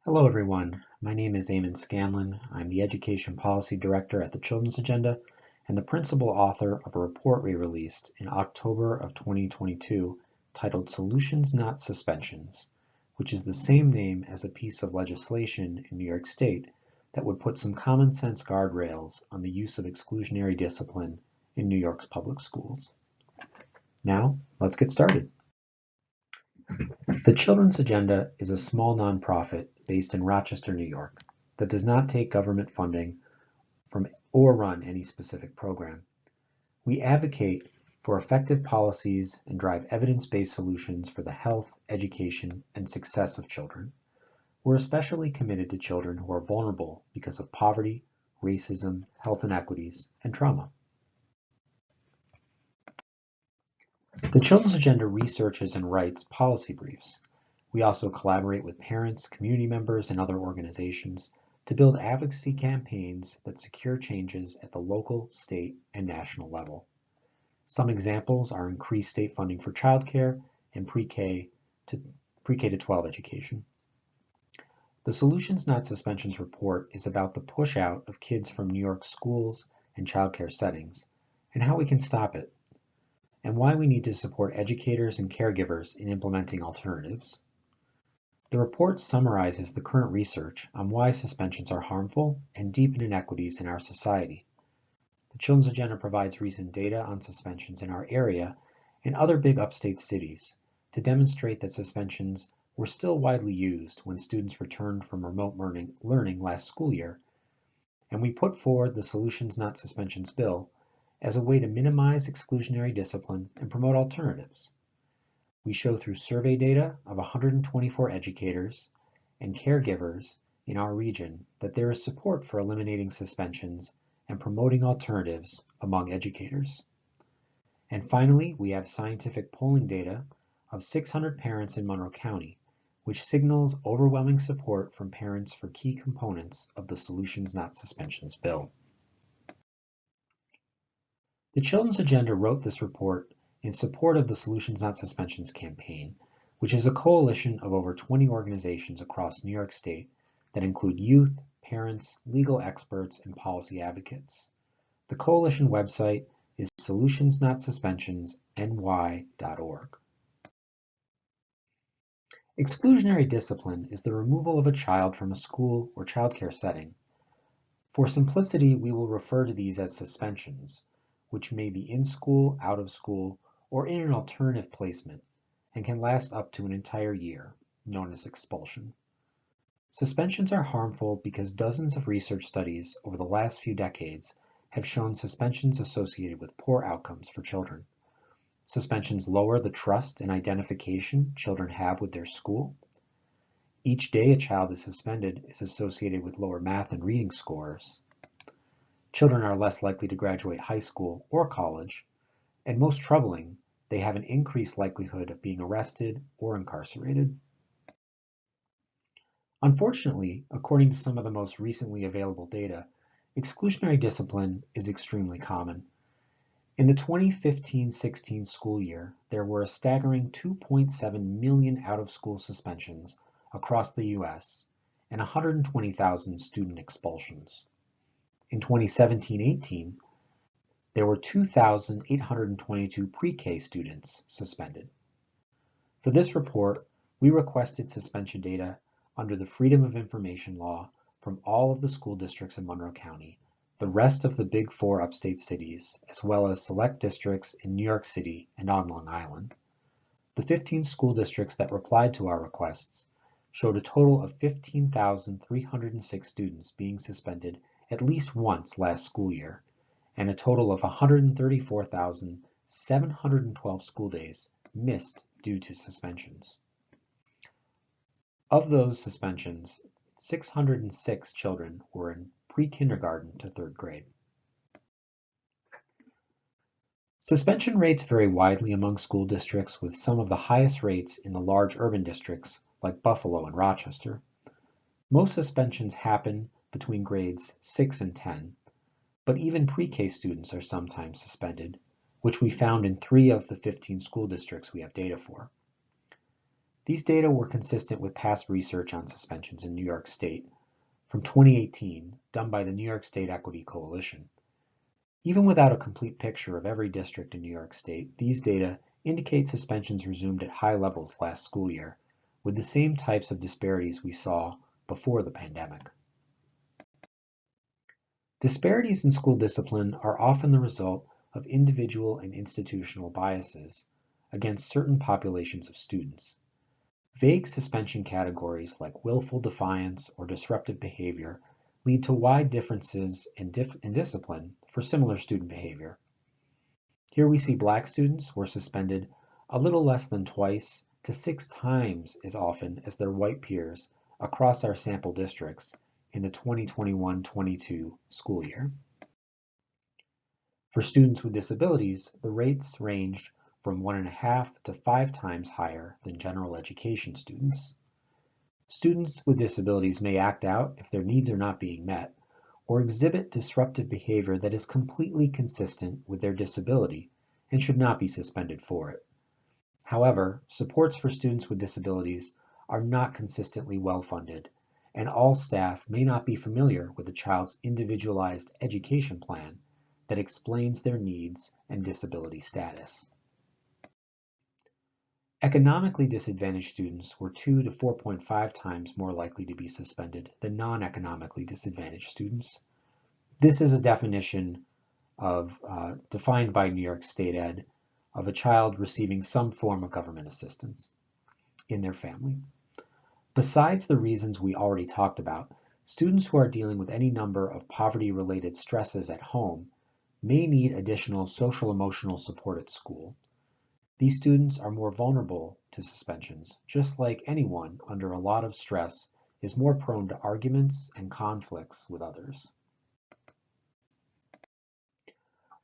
Hello everyone, my name is Eamon Scanlon. I'm the Education Policy Director at the Children's Agenda and the principal author of a report we released in October of 2022 titled Solutions Not Suspensions, which is the same name as a piece of legislation in New York State that would put some common sense guardrails on the use of exclusionary discipline in New York's public schools. Now, let's get started. The Children's Agenda is a small nonprofit based in Rochester, New York, that does not take government funding from or run any specific program. We advocate for effective policies and drive evidence-based solutions for the health, education, and success of children. We're especially committed to children who are vulnerable because of poverty, racism, health inequities, and trauma. The Children's Agenda researches and writes policy briefs. We also collaborate with parents, community members, and other organizations to build advocacy campaigns that secure changes at the local, state, and national level. Some examples are increased state funding for childcare and pre-K to 12 education. The Solutions Not Suspensions report is about the push out of kids from New York schools and childcare settings and how we can stop it, and why we need to support educators and caregivers in implementing alternatives. The report summarizes the current research on why suspensions are harmful and deepen inequities in our society. The Children's Agenda provides recent data on suspensions in our area and other big upstate cities to demonstrate that suspensions were still widely used when students returned from remote learning last school year, and we put forward the Solutions Not Suspensions bill as a way to minimize exclusionary discipline and promote alternatives. We show through survey data of 124 educators and caregivers in our region that there is support for eliminating suspensions and promoting alternatives among educators. And finally, we have scientific polling data of 600 parents in Monroe County, which signals overwhelming support from parents for key components of the Solutions Not Suspensions bill. The Children's Agenda wrote this report in support of the Solutions Not Suspensions campaign, which is a coalition of over 20 organizations across New York State that include youth, parents, legal experts, and policy advocates. The coalition website is solutionsnotsuspentionsny.org. Exclusionary discipline is the removal of a child from a school or childcare setting. For simplicity, we will refer to these as suspensions, which may be in school, out of school, or in an alternative placement, and can last up to an entire year, known as expulsion. Suspensions are harmful because dozens of research studies over the last few decades have shown suspensions associated with poor outcomes for children. Suspensions lower the trust and identification children have with their school. Each day a child is suspended is associated with lower math and reading scores. Children are less likely to graduate high school or college, and most troubling, they have an increased likelihood of being arrested or incarcerated. Unfortunately, according to some of the most recently available data, exclusionary discipline is extremely common. In the 2015-16 school year, there were a staggering 2.7 million out-of-school suspensions across the U.S. and 120,000 student expulsions. In 2017-18, there were 2,822 pre-K students suspended. For this report, we requested suspension data under the Freedom of Information Law from all of the school districts in Monroe County, the rest of the Big Four upstate cities, as well as select districts in New York City and on Long Island. The 15 school districts that replied to our requests showed a total of 15,306 students being suspended at least once last school year, and a total of 134,712 school days missed due to suspensions. Of those suspensions, 606 children were in pre-kindergarten to third grade. Suspension rates vary widely among school districts, with some of the highest rates in the large urban districts like Buffalo and Rochester. Most suspensions happen between grades 6 and 10, but even pre-K students are sometimes suspended, which we found in 3 of the 15 school districts we have data for. These data were consistent with past research on suspensions in New York State from 2018, done by the New York State Equity Coalition. Even without a complete picture of every district in New York State, these data indicate suspensions resumed at high levels last school year, with the same types of disparities we saw before the pandemic. Disparities in school discipline are often the result of individual and institutional biases against certain populations of students. Vague suspension categories like willful defiance or disruptive behavior lead to wide differences in discipline for similar student behavior. Here we see Black students were suspended a little less than twice to 6 times as often as their white peers across our sample districts in the 2021-22 school year. For students with disabilities, the rates ranged from 1.5 to 5 times higher than general education students. Students with disabilities may act out if their needs are not being met, or exhibit disruptive behavior that is completely consistent with their disability and should not be suspended for it. However, supports for students with disabilities are not consistently well funded, and all staff may not be familiar with a child's individualized education plan that explains their needs and disability status. Economically disadvantaged students were 2 to 4.5 times more likely to be suspended than non-economically disadvantaged students. This is a definition defined by New York State Ed of a child receiving some form of government assistance in their family. Besides the reasons we already talked about, students who are dealing with any number of poverty-related stresses at home may need additional social-emotional support at school. These students are more vulnerable to suspensions, just like anyone under a lot of stress is more prone to arguments and conflicts with others.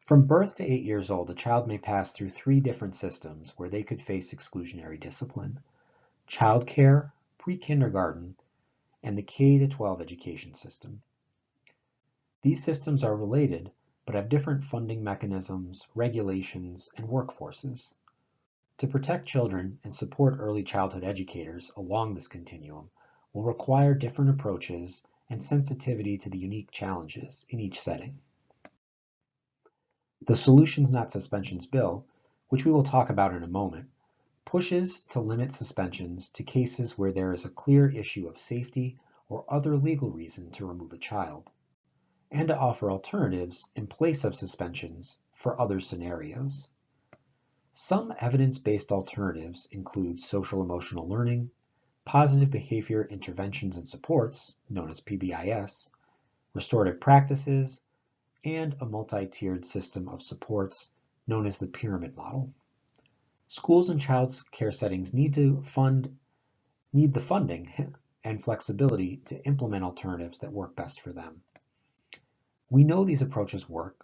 From birth to 8 years old, a child may pass through 3 different systems where they could face exclusionary discipline: childcare, pre-kindergarten, and the K-12 education system. These systems are related, but have different funding mechanisms, regulations, and workforces. To protect children and support early childhood educators along this continuum will require different approaches and sensitivity to the unique challenges in each setting. The Solutions Not Suspensions bill, which we will talk about in a moment, pushes to limit suspensions to cases where there is a clear issue of safety or other legal reason to remove a child, and to offer alternatives in place of suspensions for other scenarios. Some evidence-based alternatives include social-emotional learning, positive behavior interventions and supports, known as PBIS, restorative practices, and a multi-tiered system of supports, known as the pyramid model. Schools and child care settings need the funding and flexibility to implement alternatives that work best for them. We know these approaches work,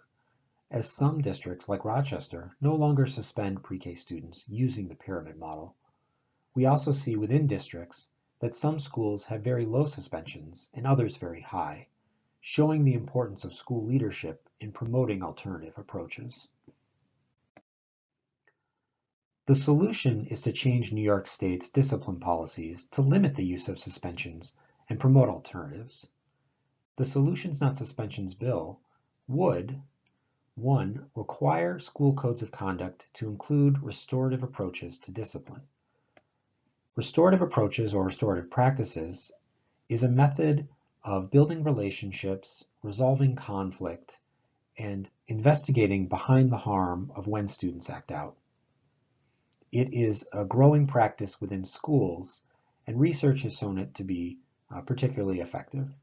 as some districts, like Rochester, no longer suspend pre-K students using the pyramid model. We also see within districts that some schools have very low suspensions and others very high, showing the importance of school leadership in promoting alternative approaches. The solution is to change New York State's discipline policies to limit the use of suspensions and promote alternatives. The Solutions Not Suspensions bill would: 1. Require school codes of conduct to include restorative approaches to discipline. Restorative approaches or restorative practices is a method of building relationships, resolving conflict, and investigating behind the harm of when students act out. It is a growing practice within schools, and research has shown it to be particularly effective.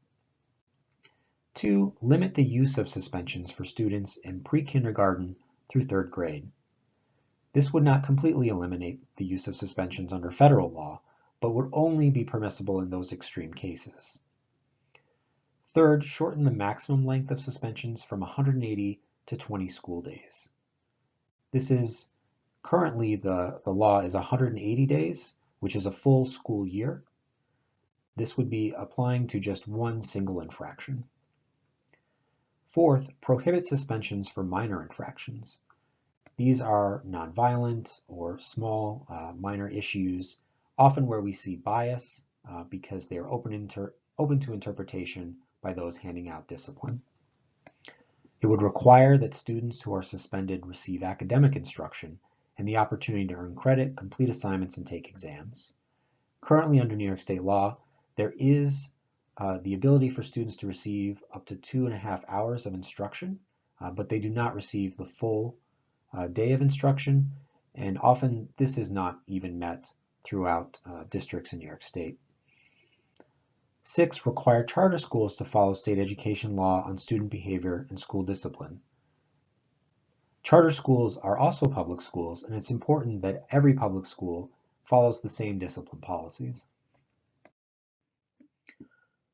2. Limit the use of suspensions for students in pre-kindergarten through 3rd grade. This would not completely eliminate the use of suspensions under federal law, but would only be permissible in those extreme cases. 3rd, shorten the maximum length of suspensions from 180 to 20 school days. This is currently the law is 180 days, which is a full school year. This would be applying to just one single infraction. 4th, prohibit suspensions for minor infractions. These are nonviolent or small minor issues, often where we see bias because they are open to interpretation by those handing out discipline. It would require that students who are suspended receive academic instruction and the opportunity to earn credit, complete assignments, and take exams. Currently, under New York State law, there is the ability for students to receive up to 2.5 hours of instruction, but they do not receive the full day of instruction, and often this is not even met throughout districts in New York State. 6, require charter schools to follow state education law on student behavior and school discipline. Charter schools are also public schools, and it's important that every public school follows the same discipline policies.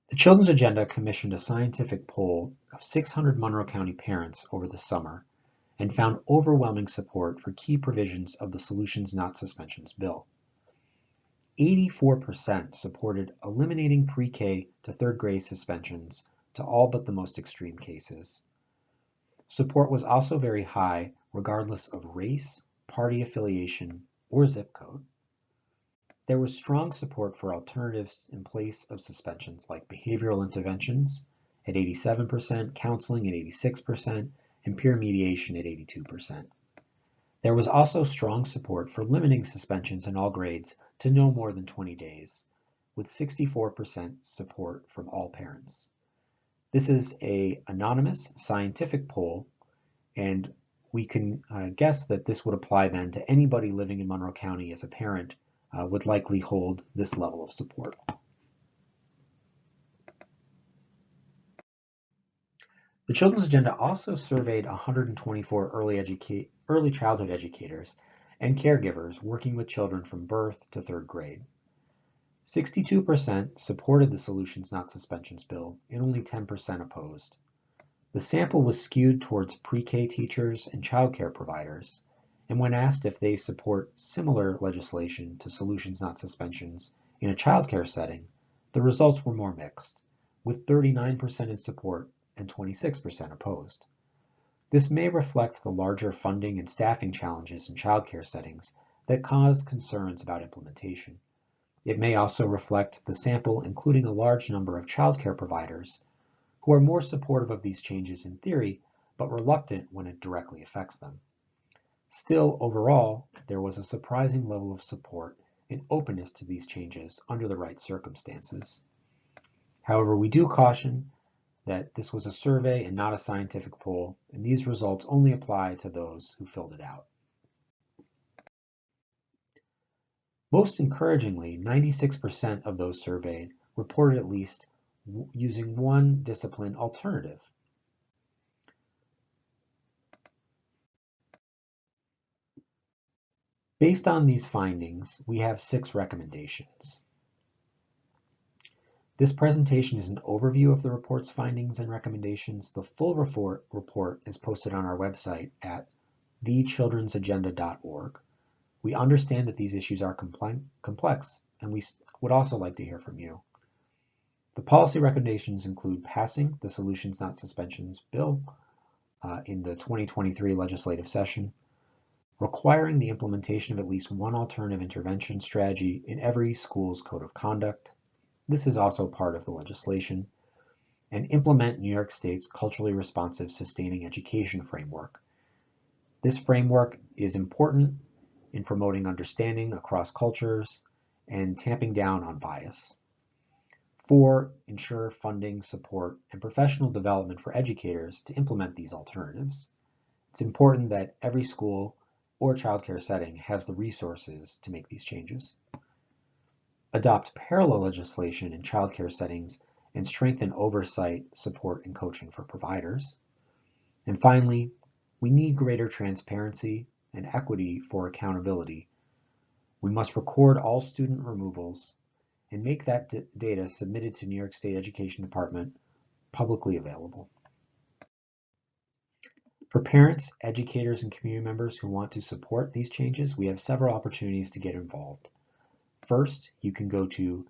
The Children's Agenda commissioned a scientific poll of 600 Monroe County parents over the summer and found overwhelming support for key provisions of the Solutions Not Suspensions bill. 84% supported eliminating pre-K to third grade suspensions to all but the most extreme cases. Support was also very high regardless of race, party affiliation, or zip code. There was strong support for alternatives in place of suspensions like behavioral interventions at 87%, counseling at 86%, and peer mediation at 82%. There was also strong support for limiting suspensions in all grades to no more than 20 days, with 64% support from all parents. This is an anonymous scientific poll, and we can guess that this would apply then to anybody living in Monroe County as a parent would likely hold this level of support. The Children's Agenda also surveyed 124 early childhood educators and caregivers working with children from birth to third grade. 62% supported the Solutions Not Suspensions bill and only 10% opposed. The sample was skewed towards pre-K teachers and childcare providers, and when asked if they support similar legislation to Solutions Not Suspensions in a childcare setting, the results were more mixed, with 39% in support and 26% opposed. This may reflect the larger funding and staffing challenges in childcare settings that cause concerns about implementation. It may also reflect the sample including a large number of childcare providers who are more supportive of these changes in theory, but reluctant when it directly affects them. Still, overall, there was a surprising level of support and openness to these changes under the right circumstances. However, we do caution that this was a survey and not a scientific poll, and these results only apply to those who filled it out. Most encouragingly, 96% of those surveyed reported at least using one discipline alternative. Based on these findings, we have 6 recommendations. This presentation is an overview of the report's findings and recommendations. The full report is posted on our website at thechildrensagenda.org. We understand that these issues are complex, and we would also like to hear from you. The policy recommendations include passing the Solutions Not Suspensions bill in the 2023 legislative session, requiring the implementation of at least one alternative intervention strategy in every school's code of conduct. This is also part of the legislation, and implement New York State's culturally responsive sustaining education framework. This framework is important in promoting understanding across cultures and tamping down on bias. 4, ensure funding, support, and professional development for educators to implement these alternatives. It's important that every school or childcare setting has the resources to make these changes. Adopt parallel legislation in childcare settings and strengthen oversight, support, and coaching for providers. And finally, we need greater transparency and equity for accountability. We must record all student removals and make that data submitted to New York State Education Department publicly available. For parents, educators, and community members who want to support these changes, we have several opportunities to get involved. First, you can go to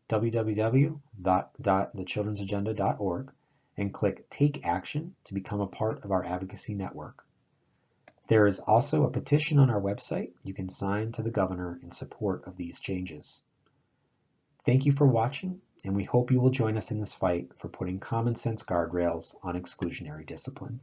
www.thechildrensagenda.org and click Take Action to become a part of our advocacy network. There is also a petition on our website you can sign to the governor in support of these changes. Thank you for watching, and we hope you will join us in this fight for putting common sense guardrails on exclusionary discipline.